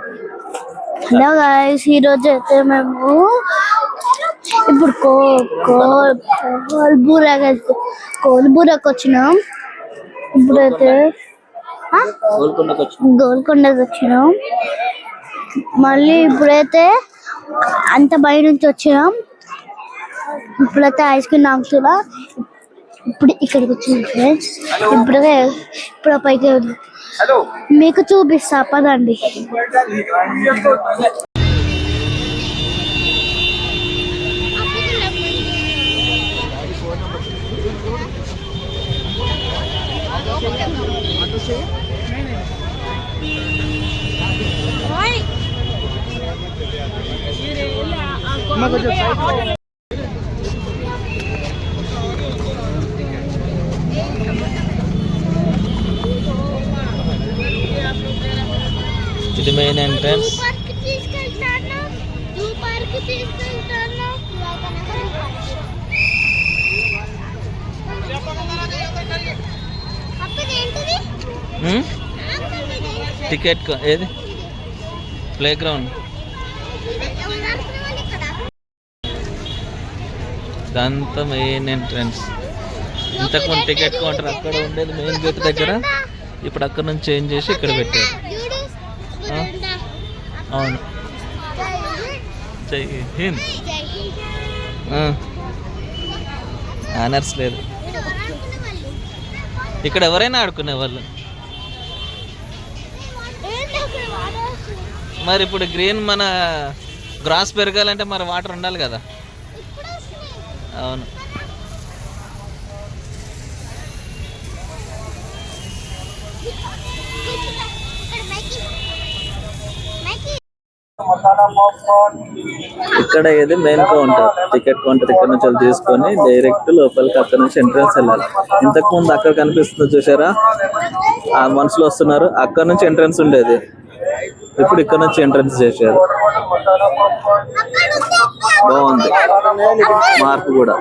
Hello guys, ఈరోజు అయితే మేము ఇప్పుడు కోల్బూరాకి వచ్చినాం. ఇప్పుడైతే గోల్కొండకి వచ్చినాం. మళ్ళీ ఇప్పుడైతే అంత బయట నుంచి వచ్చినాం. ఇప్పుడైతే ఐస్ క్రీమ్ తాగుతున్నా. ఇప్పుడు ఇక్కడికి వచ్చింది ఫ్రెండ్స్. ఇప్పుడు పైకి మీకు చూపిస్తా పదండి. ఇది మెయిన్ ఎంట్రన్స్. టికెట్ ఏది ప్లే గ్రౌండ్ ఇదంతా మెయిన్ ఎంట్రన్స్. ఇంతకుముందు టికెట్ కౌంటర్ అక్కడ ఉండేది మెయిన్ గేట్ దగ్గర. ఇప్పుడు అక్కడ నుంచి చేంజ్ చేసి ఇక్కడ పెట్టారు. అవును, జై హింద్. ఆనర్స్ లేదు ఇక్కడ. ఎవరైనా ఆడుకునే వాళ్ళు. మరి ఇప్పుడు గ్రీన్ మన గ్రాస్ పెరగాలంటే మరి వాటర్ ఉండాలి కదా. అవును, ఇక్కడ ఇది మెయిన్ కౌంటర్. టికెట్ కౌంటర్ ఇక్కడ నుంచి తీసుకొని డైరెక్ట్ లోపలికి అక్కడ నుంచి ఎంట్రన్స్ వెళ్ళాలి. ఇంతకు ముందు అక్కడ కనిపిస్తుంది చూసారా, ఆ మనుషులు వస్తున్నారు. అక్కడ నుంచి ఎంట్రన్స్ ఉండేది, ఇప్పుడు ఇక్కడ నుంచి ఎంట్రన్స్ చేశారు. బాగుంది మార్పు కూడా.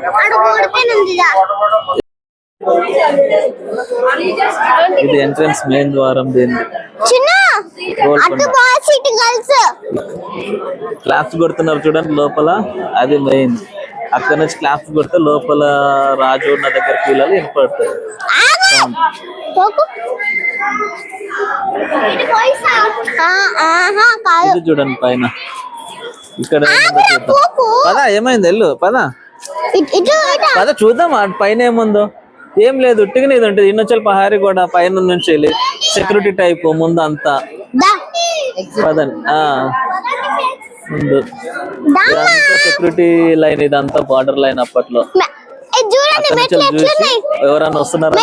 ఇది ఎంట్రన్స్ మెయిన్ ద్వారం. దీన్ని క్లాప్స్ కొడుతున్నారు చూడండి లోపల, అది మెయిన్. అక్కడ నుంచి క్లాప్స్ కొడితే లోపల రాజు ఉన్న దగ్గరికి వెళ్ళాలి, వినపడుతుంది. ఇది చూడండి పైన. ఇక్కడ పదా ఏమైంది, వెళ్ళు పదా పద చూద్దాం పైన ఏముందో. ఏం లేదు, ఉట్టిగానే ఇది ఉంటుంది. ఇన్నొచ్చల్ పహారీ కూడా పైన నుంచి వెళ్ళి సెక్యూరిటీ టైప్ ముందు అంతా. పదండి ముందు సెక్యూరిటీ లైన్, ఇదంతా బార్డర్ లైన్ అప్పట్లో. చూసి ఎవరన్నా వస్తున్నారా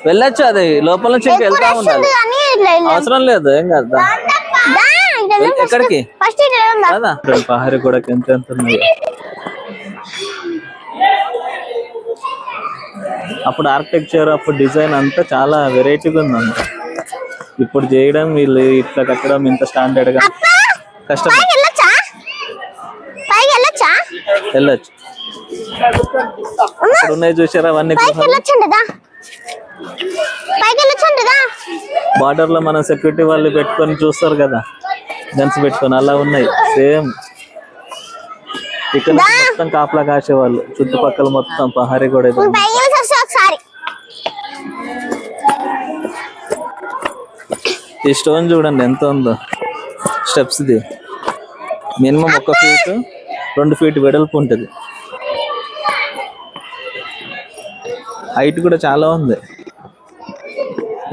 వెళ్ళొచ్చు. అది లోపల నుంచి వెళ్తా ఉండాలి, అవసరం లేదు. ఏం కాదు. ఎక్కడికి పహారీ కూడా ఎంత ఉన్నాయి. అప్పుడు ఆర్కిటెక్చర్, అప్పుడు డిజైన్ అంతా చాలా వెరైటీగా ఉంది అంత. ఇప్పుడు చేయడం, వీళ్ళు ఇట్లా కట్టడం ఇంత స్టాండర్డ్ గా కష్టం. వెళ్ళొచ్చు. ఇక్కడ ఉన్నాయి చూసారా అవన్నీ. బార్డర్ లో మన సెక్యూరిటీ వాళ్ళు పెట్టుకొని చూస్తారు కదా, గన్స్ పెట్టుకొని, అలా ఉన్నాయి సేమ్. ఇక్కడ మొత్తం కాపలా కాసేవాళ్ళు చుట్టుపక్కల మొత్తం పహారీ కూడా. ఈ స్టోన్ చూడండి ఎంత ఉందో. Steps the minimum 1 feet 2 feet వెడల్పు ఉంటుంది. హైట్ కూడా చాలా ఉంది.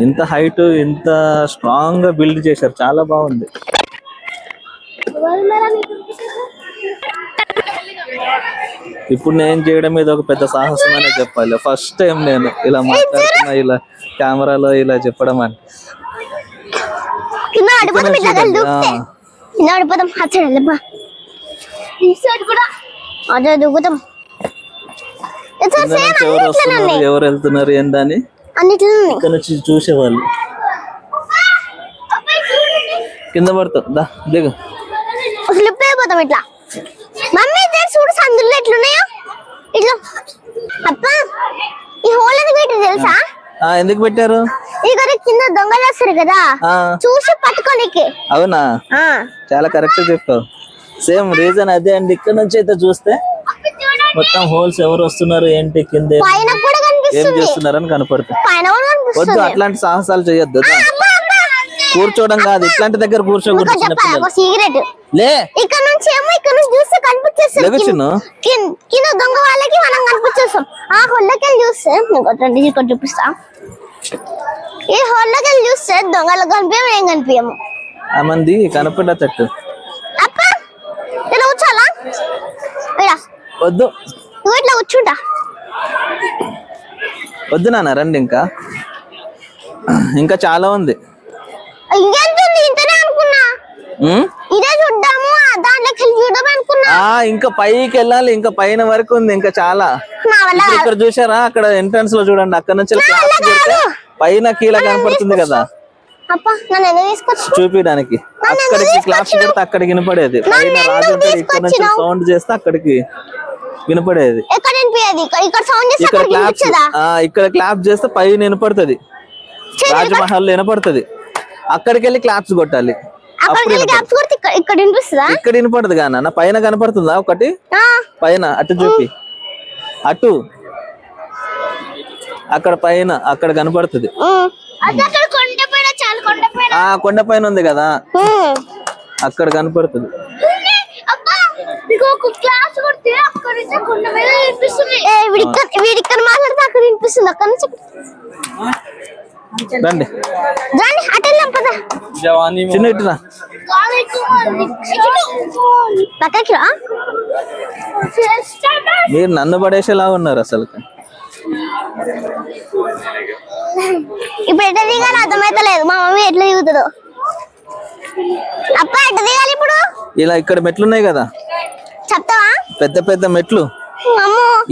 ఇంత హైట్, ఇంత స్ట్రాంగ్ గా బిల్డ్ చేశారు, చాలా బాగుంది. ఇప్పుడు నేను చేయడం ఇది ఒక పెద్ద సాహసం అనే చెప్పాలి. ఫస్ట్ టైం నేను ఇలా మాట్లాడుతున్నా, ఇలా కెమెరాలో ఇలా చెప్పడం అంటే. ఎవరు వస్తున్నారు, ఎవరు వెళ్తున్నారు ఏందని ఇక్కడ నుంచి చూసేవాళ్ళు. కింద పడుతుంది. దా దిగు. స్లిప్ అయిపోతాం ఇట్లా. మమ్మీ చూడు సందులో ఎట్లున్నాయో ఇట్లా. అప్ప ఈ హోల్ ఎందుకు పెట్టి తెలుసా? ఎందుకు పెట్టారు? ఇక్కడ కింద దొంగలు వస్తారు కదా, చూసి పట్టుకోనికి. అవునా, చాలా కరెక్ట్ చెప్పావు. సేమ్ రీజన్ అదే అండి. ఇక్కడ నుంచి అయితే చూస్తే మొత్తం హోల్స్ ఎవరు వస్తున్నారు ఏంటి కింద ఏం చేస్తున్నారు అని కనపడుతుంది. వద్దు అట్లాంటి సాహసాలు చేయొద్దు. కూర్చోవడం కాదు, ఇట్లాంటి దగ్గర కూర్చోకూడదు. సిగరెట్ లే ఇక్కడ నుంచి ఏమో ఇక్కడ నుంచి చూస్తే కనిపించేస్తుంది. కింద దొంగ వాళ్ళకి మనం కనిపించేస్తాం. ఆ హోల్లోకి వెళ్ళి చూస్తే ఇక్కడ చూపిస్తా. ఈ హోల్లోకి వెళ్ళి చూస్తే దొంగలకు కనిపించము, ఏం కనిపించము. ఆ మంది కనపడేటట్టు. అప్ప ఇలా కూర్చోాలా? వద్దు నువ్వు ఇట్లా కూర్చుంటా. వద్దు నాన్న, రండి. ఇంకా చాలా ఉంది. ఇంకెంతుంది? ఇంతనే అనుకున్నా. ఇదే చూద్దాము, దాంట్లోకి వెళ్ళి చూద్దాం అనుకున్నా. ఇంకా పైకి వెళ్ళాలి, ఇంకా పైన వరకు ఉంది, ఇంకా చాలా. ఇక్కడ చూసారా, అక్కడ ఎంట్రన్స్ లో చూడండి, అక్కడ నుంచి పైన కీల కనపడుతుంది కదా, చూపించడానికి. అక్కడికి క్లాప్స్ పెడితే అక్కడికి వినపడేది. పైన రాజు ఉంటాడు, ఇక్కడ నుంచి సౌండ్ చేస్తే అక్కడికి వినపడేది. ఇక్కడ క్లాప్ చేస్తే పైన వినపడుతుంది, రాజమహల్ వినపడుతుంది. అక్కడికి వెళ్ళి క్లాప్స్ కొట్టాలి. ఇక్కడ వినపడదు కానా, పైన కనపడుతుందా ఒకటి? పైన అటు చూపి, అటు అక్కడ పైన అక్కడ కనపడుతుంది. కొండ పైన ఉంది కదా, అక్కడ కనపడుతుంది. రండి చిన్న ఇటురా. మీరు నన్ను పడేసేలా ఉన్నారు అసలు. ఇప్పుడు ఎట్లా దిగాలి అర్థమైతే లేదు. మా మమ్మీ ఎట్లా దిగుతుందో. అప్ప ఎట్లా దిగాలి ఇప్పుడు? ఇలా ఇక్కడ మెట్లు ఉన్నాయి కదా, చెప్తావా? పెద్ద పెద్ద మెట్లు.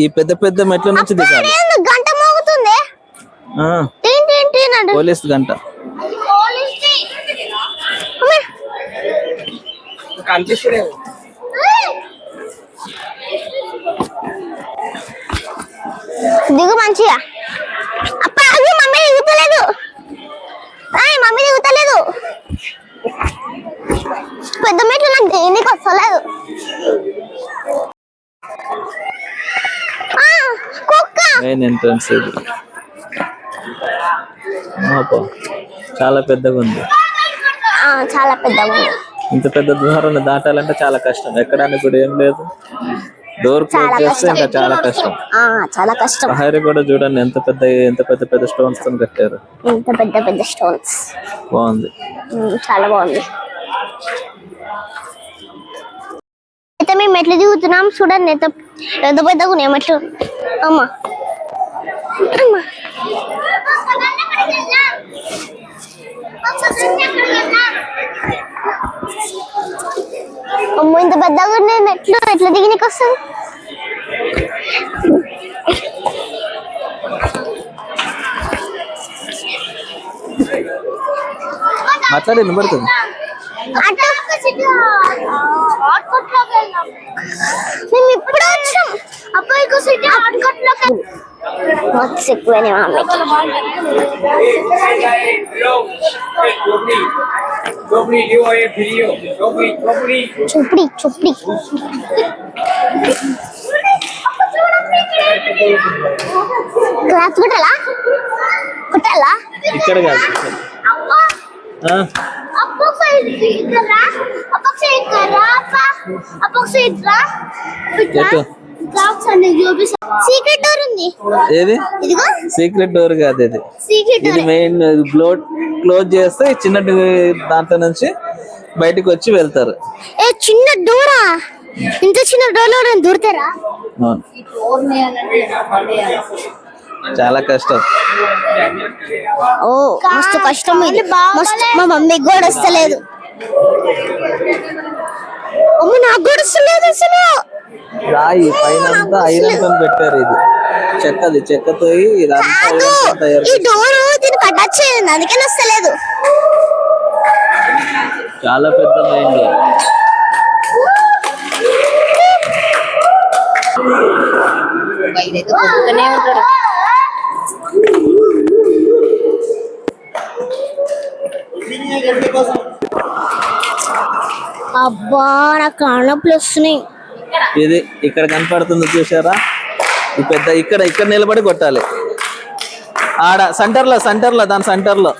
ఈ పెద్ద పెద్ద మెట్ల నుంచి దిగాలి. గంట మోగుతుంది, పోలీస్ గంట. దిగు మంచిగా. అప్ప మమ్మీ దిగుతలేదు, మమ్మీ దిగుతలేదు. పెద్ద మెట్లు నాకు దేనికి వస్తలేదు. మెయిన్ ఎంట్రన్స్ ఇది. చాలా పెద్దగా ఉంది, చాలా పెద్దగా ఉంది. ఇంత పెద్ద దూరాన్ని దాటాలంటే చాలా కష్టం. ఎక్కడానికి కూడా ఏం లేదు, డోర్ క్లోజ్ చేస్తే ఇంకా చాలా కష్టం. చాలా కష్టం. ప్రహరీ కూడా చూడండి ఎంత పెద్ద పెద్ద స్టోన్స్ తో కట్టారు. ఎంత పెద్ద పెద్ద స్టోన్స్. బాగుంది, చాలా బాగుంది. అయితే మేము మెట్లు దిగుతున్నాం చూడండి, ఎంత పెద్దగా ఉన్నాయి మెట్లు. అమ్మా అమ్మో ఇంత పెద్దగా ఉన్నాయి మెట్లు, ఎట్లా దిగినకి వస్తుంది? మాట్లాడి వినబడుతుంది. మేము ఇప్పుడు వచ్చాం. అబ్బాయికి సిటీ ఆడుకోవట్లేదు, మస్తు ఎక్కువనే మమ్మీకి. చూపడి చూపడి క్లాస్ కొట్టాలా? కొట్టాలా? ఇక్కడ కాదు, సీక్రెట్ డోర్ ఉంది. ఏది? సీక్రెట్ డోర్ కాదు ఇది. ఇది మెయిన్ క్లోజ్ చేస్తే చిన్న దాంట్లో నుంచి బయటకు వచ్చి వెళ్తారు. చిన్న డోరా? ఇంత చిన్న డోర్ లో దూరతారా? చాలా కష్టం. ఓ మస్తు కష్టం ఇది. మా మమ్మీకి కూడా వస్తలేదు. అమ్మ నాకు కూడా వస్తలేదు అసలు. రాయి పైన అంతా ఐరన్ తో పెట్టారు. ఇది చెక్కతో ఈ డోర్ దీనికి అటాచ్ చేయండి, అందుకే వస్తలేదు. చాలా పెద్ద మెయిన్ డోర్. అబ్బా నాకు కాళ్ళొప్పులు వస్తున్నాయి. ఇది ఇక్కడ కనపడుతుంది చూసారా, ఈ పెద్ద ఇక్కడ నిలబడి కొట్టాలి. ఆడ సెంటర్లో దాని సెంటర్లో.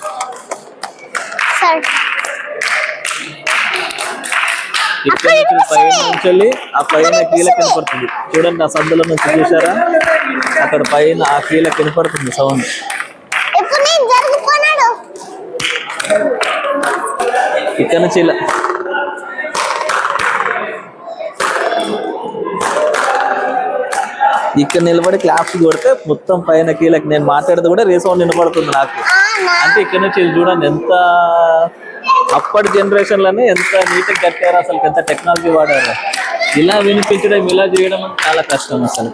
ఇక్కడ నుంచి పైన నుంచి ఆ పైన కీల కనపడుతుంది చూడండి, ఆ సందులో నుంచి చూసారా, అక్కడ పైన ఆ కీల కనపడుతుంది సౌండ్. ఇక్కడ నుంచి ఇలా ఇక్కడ నిలబడి క్లాప్స్ కొడితే మొత్తం పైన కీలకి నేను మాట్లాడితే కూడా రీసౌండ్ వినపడుతుంది నాకు. అంటే ఇక్కడ నుంచి చూడండి ఎంత అప్పటి జనరేషన్ లోనే ఎంత నీట్గా కట్టారు, అసలు ఎంత టెక్నాలజీ వాడారు. ఇలా వినిపించడం ఇలా చేయడం అంటే చాలా కష్టం అసలు.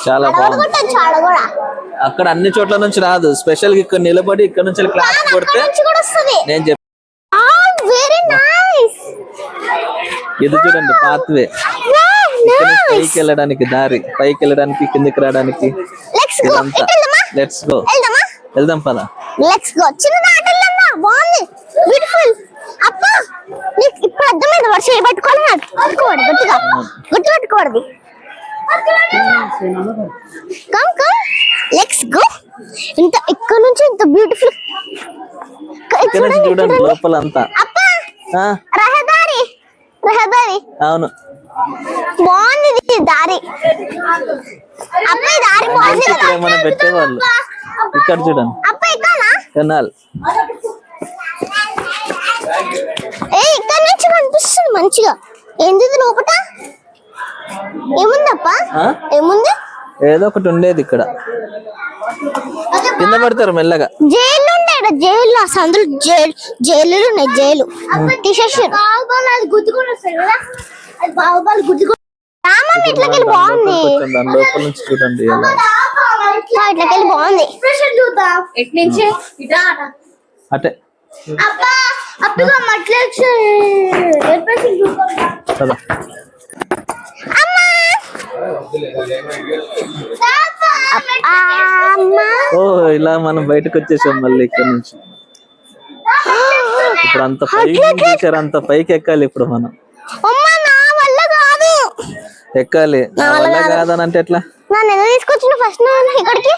చాలా బాగుంది. అక్కడ అన్ని చోట్ల నుంచి రాదు, స్పెషల్ గా ఇక్కడ నిలబడి ఇక్కడ నుంచి క్లాస్ కొడితే నేను చెప్పాను. ఇది చూడండి పాత్వే, పైకి వెళ్ళడానికి దారి, పైకి వెళ్ళడానికి కిందికి రావడానికి ఇదంతా. లెట్స్ గో, వెళ్దాం పద. Let's go. చిన్న ఆటలన్నా బాగుంది, బ్యూటిఫుల్. అబ్బా నీకు ఇప్పుడు అర్థమైంది వర్షం పట్టుకోవాలి, పట్టుకోవాలి గట్టిగా, గుర్తు పట్టుకోవద్దు. Come come let's go. ఇంత ఇక్కడ నుంచి ఇంత బ్యూటిఫుల్ చూడండి లోపల అంతా. రహదారి అవును బాగుంది దారి. అబ్బాయి దారి బాగుంది కదా, ఏమైనా పెట్టేవాళ్ళు. ఇక్కడ చూడండి కెనాల్, ఇక్కడ నుంచి కనిపిస్తుంది మంచిగా. ఏంది లోపట ఏముందప్ప, ఏముంది? ఏదో ఒకటి ఉండేది ఇక్కడ, కింద పడతారు మెల్లగా. జైలు ఉండేది, జైలు అందులో జైలు ఉన్నాయి, జైలు తీసేసారు. రామమ్మ ఇట్లకెళ్ళి బాగుంది, లోపల నుంచి చూడండి ఇట్లకెళ్ళి బాగుంది. అటే ఓ ఇలా మనం బయటకు వచ్చేసాం మళ్ళీ ఇక్కడ నుంచి. ఇప్పుడు అంత పైకి చూసారు, అంత పైకి ఎక్కాలి ఇప్పుడు మనం. ఎక్కాలి, నా వల్ల కాదని అంటే ఎట్లా తీసుకొచ్చిన ఫస్ట్ ఇక్కడికి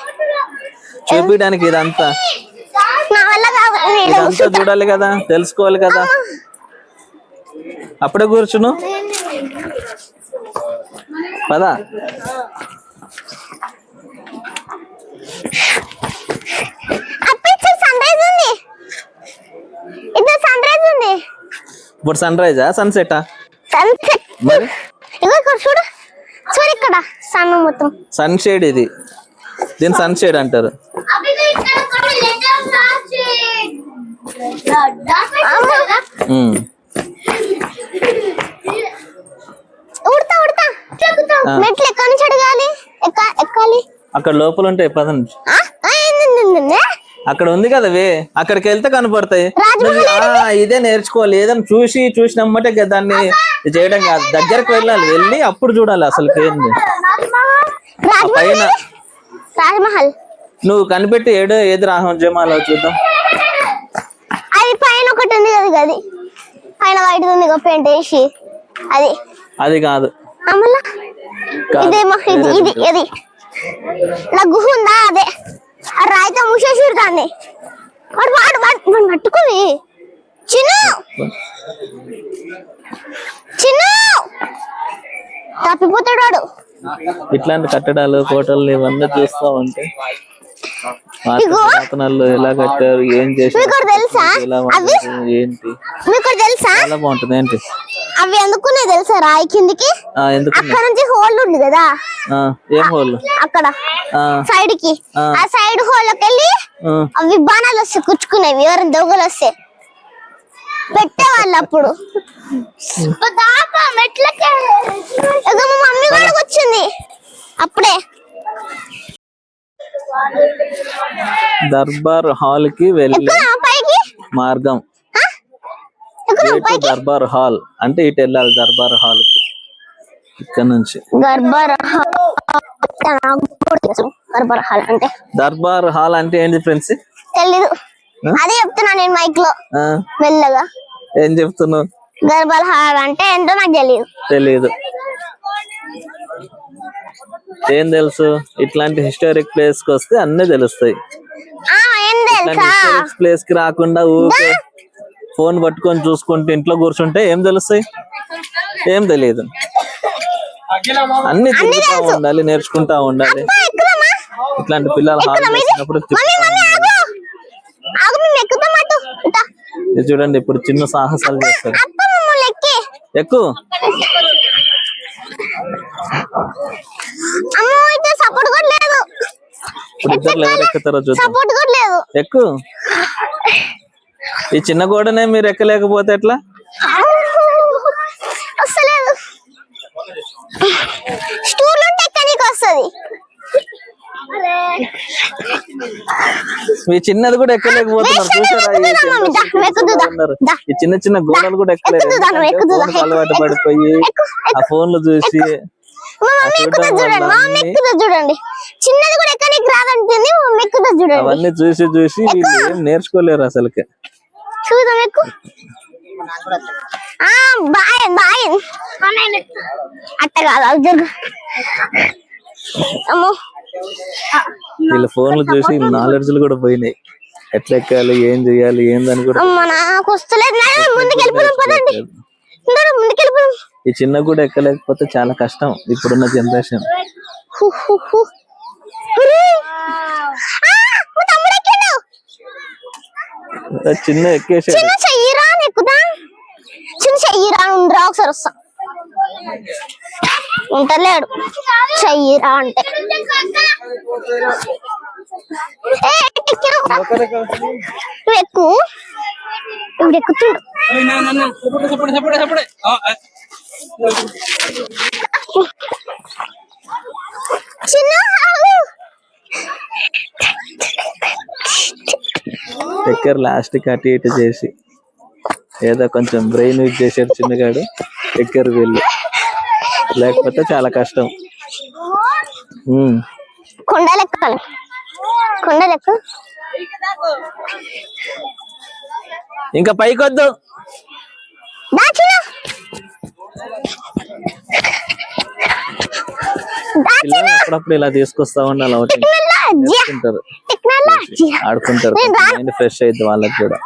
చూపించడానికి. ఇదంతా ఇదంతా చూడాలి కదా, తెలుసుకోవాలి కదా. అప్పుడే కూర్చును పదా. ఇప్పుడు సన్ రైజా సన్సెటా? సన్సెట్. మరి చూడు చూడు ఇక్కడ సన్ మొత్తం సన్ షేడ్, ఇది దీని సన్ షేడ్ అంటారు. ఉడతా ఉడతా మెట్లు ఎక్కడి నుంచి అడగాలి, ఎక్కాలి. అక్కడ లోపల ఉంటాయి పదండి, అక్కడ ఉంది కదా వే, అక్కడికి వెళ్తే కనపడతాయి. ఇదే నేర్చుకోవాలి, ఏదైనా చూసినమ్మటే దాన్ని చేయడం కాదు, దగ్గరకు వెళ్ళాలి, వెళ్ళి అప్పుడు చూడాలి అసలు ఏంది పైన. రాజ్మహల్ నువ్వు కనిపెట్టి ఏది రాజమహల్ చూద్దాం. అది పైన ఒకటి ఉంది కదా, అది పైన వైట్ ఉంది పెయింట్ వేసి, అది కాదు. ఇదేమో ఇది ఇది ఇలా గుహ ఉందా, అదే రాయితో మూసేసారు దాన్ని. వాడు వాడు వాడు పట్టుకుని చిన్న చిన్న తప్పిపోతాడు వాడు. ఇట్లాంటి కట్టడాలు కోటలు ఇవన్నీ చూస్తా ఉంటే ఎలా కట్టారు, ఏం చేశారు, తెలుసా ఏంటి మీకు తెలుసా, చాలా బాగుంటుంది. ఏంటి అవి ఎందుకునే తెలుసా, రాయి కిందికి అక్కడ నుంచి హోల్ ఉంది కదా, ఏం హోల్ అక్కడ సైడ్ కి, ఆ సైడ్ హోల్ లోకి వెళ్ళి అవి బాణాలు వస్తాయి కుచ్చుకునేవి, ఎవరైనా దొంగలు వస్తే పెట్టేవాళ్ళు. అప్పుడు మెట్లకి మా మమ్మీ కూడా వచ్చింది అప్పుడే. దర్బార్ హాల్ కి వెళ్ళే పైకి మార్గం. దర్బార్ హాల్ అంటే ఇటు వెళ్ళాలి దర్బార్ హాల్ కి ఇక్కడ నుంచి. దర్బార్ హాల్ అంటే ఏంటి ఫ్రెండ్స్? తెలీదు. అదే చెప్తున్నా నేను మైక్ లో మెల్లగా. ఏం చెప్తున్నావు? దర్బార్ హాల్ అంటే ఏంటో నాకు తెలీదు. ఏం తెలుసు? ఇట్లాంటి హిస్టారిక్ ప్లేస్ కి వస్తే అన్ని తెలుస్తాయి. హిస్టారిక్ ప్లేస్ కి రాకుండా ఊరికే ఫోన్ పట్టుకొని చూసుకుంటే ఇంట్లో కూర్చుంటే ఏం తెలుస్తాయి? ఏం తెలియదు. అన్ని తిరుగుతా ఉండాలి, నేర్చుకుంటా ఉండాలి. ఇట్లాంటి పిల్లలు హాల్ చేసినప్పుడు చూడండి, ఇప్పుడు చిన్న సాహసాలు చేస్తారు. ఎక్కువ ఇప్పుడు ఇద్దరు ఎవరు ఎక్కుతారో చూద్దాం. ఎక్కువ ఈ చిన్న గోడనే మీరు ఎక్కలేకపోతే ఎట్లా? మీ చిన్నది కూడా ఎక్కలేకపోతున్నారు చూసారా? ఈ చిన్న చిన్న గోడలు కూడా ఎక్కలేదు. అలవాటు పడిపోయి ఆ ఫోన్లు చూసి చూడండి, చిన్నది కూడా ఎక్కడికి రాదంటుంది. అవన్నీ చూసి చూసి వీళ్ళు ఏం నేర్చుకోలేరు అసలుకి. చూద్దాం ఎక్కువ. అట్ట కాదు, వీళ్ళ ఫోన్లు చూసి నాలెడ్జ్లు కూడా పోయినాయి. ఎట్లా ఎక్కాలి, ఏం చెయ్యాలి, ఏందని కూడా. ఈ చిన్న కూడా ఎక్కలేకపోతే చాలా కష్టం ఇప్పుడున్న జనరేషన్. చిన్న ఎక్కేసాడు. ఒకసారి వస్తా ఉంటలేడు. చెయ్యిరా అంటే ఎక్కు. ఇప్పుడు ఎక్కుతుండు. ఎక్కర్ లాస్ట్ కి అటు ఇటు చేసి ఏదో కొంచెం బ్రెయిన్ యూజ్ చేసాడు చిన్నగాడు. ఎక్కరు వీళ్ళు, లేకపోతే చాలా కష్టం. కొండలెక్కాలి, కొండలెక్క. ఇంకా పైకొద్దు. అప్పుడప్పుడు ఇలా తీసుకొస్తా ఉండాలి. ఆడుకుంటారు, మైండ్ ఫ్రెష్ అయింది వాళ్ళకి కూడా.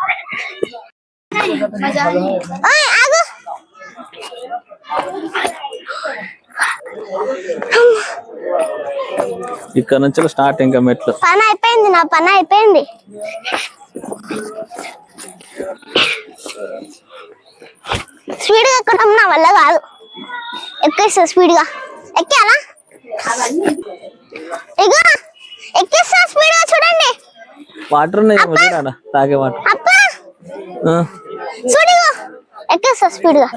ఇక్కడ నుంచి స్టార్ట్. ఇంకా మెట్లు. పని అయిపోయింది, నా పని అయిపోయింది. స్పీడ్ గా ఎక్కడం నా వల్ల కాదు. ఎక్కేస్తా స్పీడ్ గా. ఎక్కాలా? ఇగో ఎక్కేస్తా స్పీడ్ గా. చూడండి, వాటర్ ఉన్నాయి చూడ, తాగే వాటర్. చూడు, ఎక్కేస్తా స్పీడ్ గా.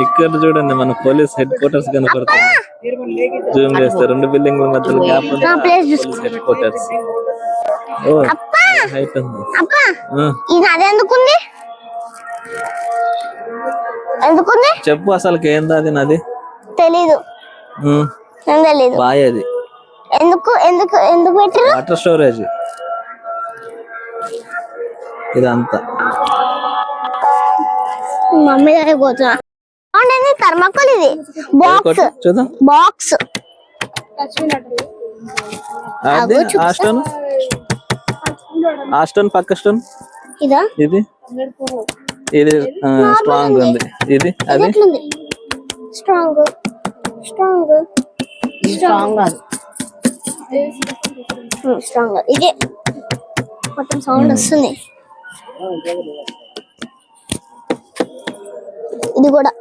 ఇక్కడ చూడండి, మన పోలీస్ హెడ్ క్వార్టర్స్ కనపడుతుంది. జూమ్ చేస్తే 2 బిల్డింగ్ల మధ్యలో గ్యాప్ ఉంది. Police head quarters. హైట్ ఉంది. ఎందుకుంది చెప్పు అసలు. ఏంది అది? నది తెలీదు. బాయ్ అది. ఎందుకు ఎందుకు ఎందుకు పెట్టారు? వాటర్ స్టోరేజ్ ఇదంతా. మమ్మీ దగ్గర పోతున్నా. థర్మాకోల్ ఇది. బాక్స్ చూద్దాం. బాక్స్ ఆ స్టోన్ పక్క స్టోన్ ఇదా? ఇది ఇది స్ట్రాంగ్ ఉంది. ఇది అది స్ట్రాంగ్ స్ట్రాంగ్ స్ట్రాంగ్ స్ట్రాంగ్. ఇది మొత్తం సౌండ్ వస్తుంది. ఇది కూడా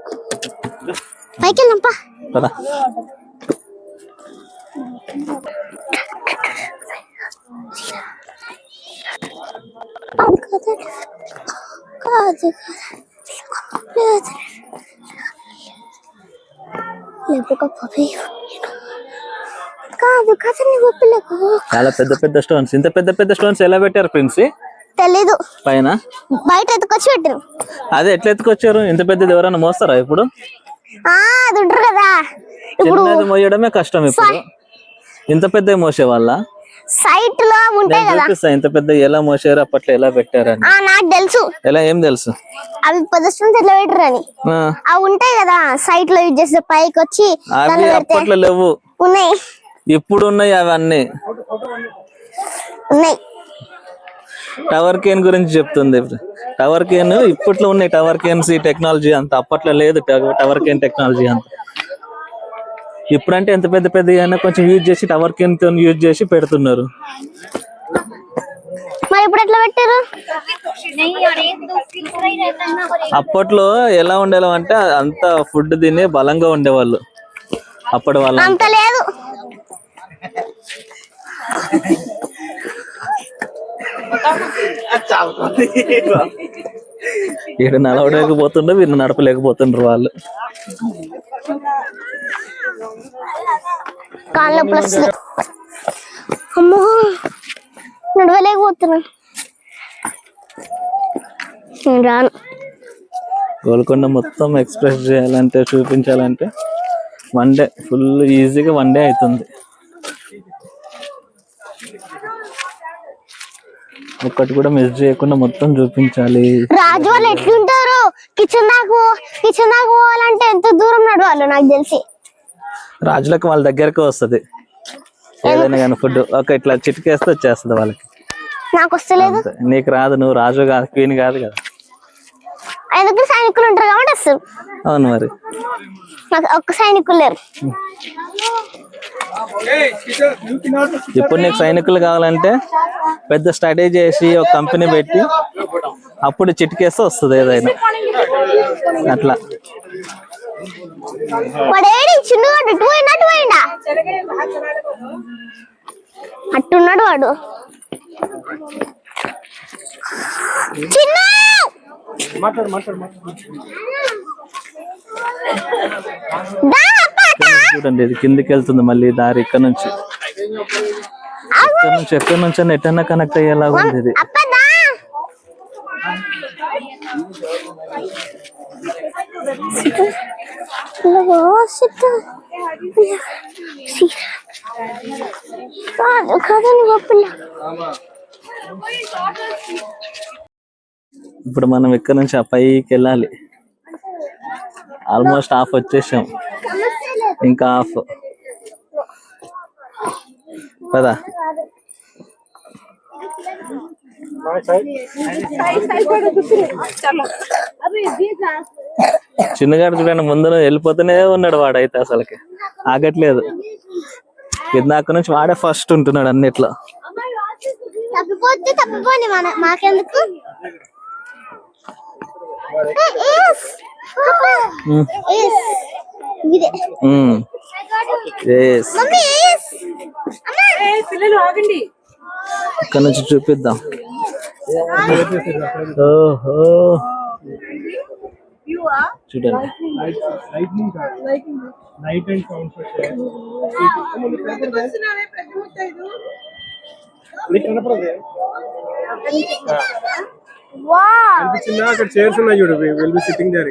పైకి వెళ్దాంపా. పదా కాదు కదా నీకు పిల్లకు చాలా పెద్ద పెద్ద స్టోన్స్. ఇంత పెద్ద పెద్ద స్టోన్స్ ఎలా పెట్టారు ప్రిన్స్ తెలీదు, పైన? బయట ఎత్తుకొచ్చి పెట్టారు. అదే ఎట్లా ఎత్తుకొచ్చారు? ఇంత పెద్దది ఎవరైనా మోస్తారా ఇప్పుడు? అది ఉంటారు కదా ఇప్పుడు, చిన్నది మోయడమే కష్టం. ఇప్పుడు ఇంత పెద్ద మోసే వాళ్ళ సైట్ లో ఉంటాయి కదా, చూపిస్తా ఇంత పెద్ద ఎలా మోసారు, అప్పట్లో ఎలా పెట్టారని. నాకు తెలుసు. ఎలా? ఏం తెలుసు? అవి పెద్ద స్టోన్స్ ఎట్లా పెట్టారు అని. అవి ఉంటాయి కదా సైట్ లో యూజ్ చేస్తే పైకి వచ్చి అవి అప్పట్లో లేవు, ఉన్నాయి. ఇప్పుడు ఉన్నాయి అవన్నీ. ఉన్నాయి. టవర్ కేన్ గురించి చెప్తుంది. టవర్ కేన్ ఇప్పట్లో ఉన్నాయి. టవర్ కేన్స్ ఈ టెక్నాలజీ అంత అప్పట్లో లేదు. టవర్ కేన్ టెక్నాలజీ అంత ఇప్పుడంటే ఎంత పెద్ద పెద్ద అయినా కొంచెం యూజ్ చేసి టవర్ కేన్ తో యూజ్ చేసి పెడుతున్నారు. మరి ఇప్పుడు ఎట్లా పెట్టారు? అప్పట్లో ఎలా ఉండేవాళ్ళు అంటే అంత ఫుడ్ తిని బలంగా ఉండేవాళ్ళు అప్పటి వాళ్ళు. అంత లేదు. వీడు నడవలేకపోతుండ్రు, వీళ్ళు నడపలేకపోతుండ్రు వాళ్ళు. కాళ్ళ ప్లస్ అమ్మో నడవలేకపోతున్నా. రాను. గోల్కొండ మొత్తం ఎక్స్ప్రెస్ చేయాలంటే, చూపించాలంటే వన్ డే, ఫుల్ ఈజీగా వన్ డే అవుతుంది. ఒక్కటి కూడా మిస్ చేయకుండా మొత్తం చూపించాలి. రాజు వాళ్ళు ఎట్లుంటారు? కిచెన్ దాకా పోవాలంటే ఎంత దూరం నడవాలి నాకు తెలిసి. రాజులకు వాళ్ళ దగ్గరకే వస్తుంది ఏదైనా కానీ ఫుడ్. ఒక ఇట్లా చిటికేస్తే వచ్చేస్తుంది వాళ్ళకి. నాకు వస్తలేదు. నీకు రాదు, నువ్వు రాజు కాదు, క్వీన్ కాదు కదా. ఎందుకు? సైనికులు ఉంటారు కాబట్టి వస్తారు. అవును మరి. నాకు ఒక్క సైనికులు లేరు. ఇప్పుడు నీకు సైనికులు కావాలంటే పెద్ద స్టడీ చేసి ఒక కంపెనీ పెట్టి అప్పుడు చిటికేస్తే వస్తుంది ఏదైనా. అట్లా అట్టున్నాడు వాడు. చిన్న చూడండి, ఇది కిందికి వెళ్తుంది మళ్ళీ దారి. ఇక్కడ నుంచి ఎక్కడి నుంచి అని ఎటన్నా కనెక్ట్ అయ్యేలాగా ఉంది ఇది. ఇప్పుడు మనం ఇక్కడ నుంచి ఆ పైకి వెళ్ళాలి. ఆల్మోస్ట్ హాఫ్ వచ్చేసాం, ఇంకా హాఫ్. కదా చిన్నగాడు చూడండి, ముందు వెళ్ళిపోతూనే ఉన్నాడు వాడైతే, అసలుకి ఆగట్లేదు. ఇందాక నుంచి వాడే ఫస్ట్ ఉంటున్నాడు అన్నిట్లో. మాకెందుకు? ఇక్కడ నుంచి చూపిద్దాం. ఓహో చూడండి, చిన్న అక్కడ చైర్స్ ఉన్నాయి చూడు, విల్ బి సిట్టింగ్ దేర్.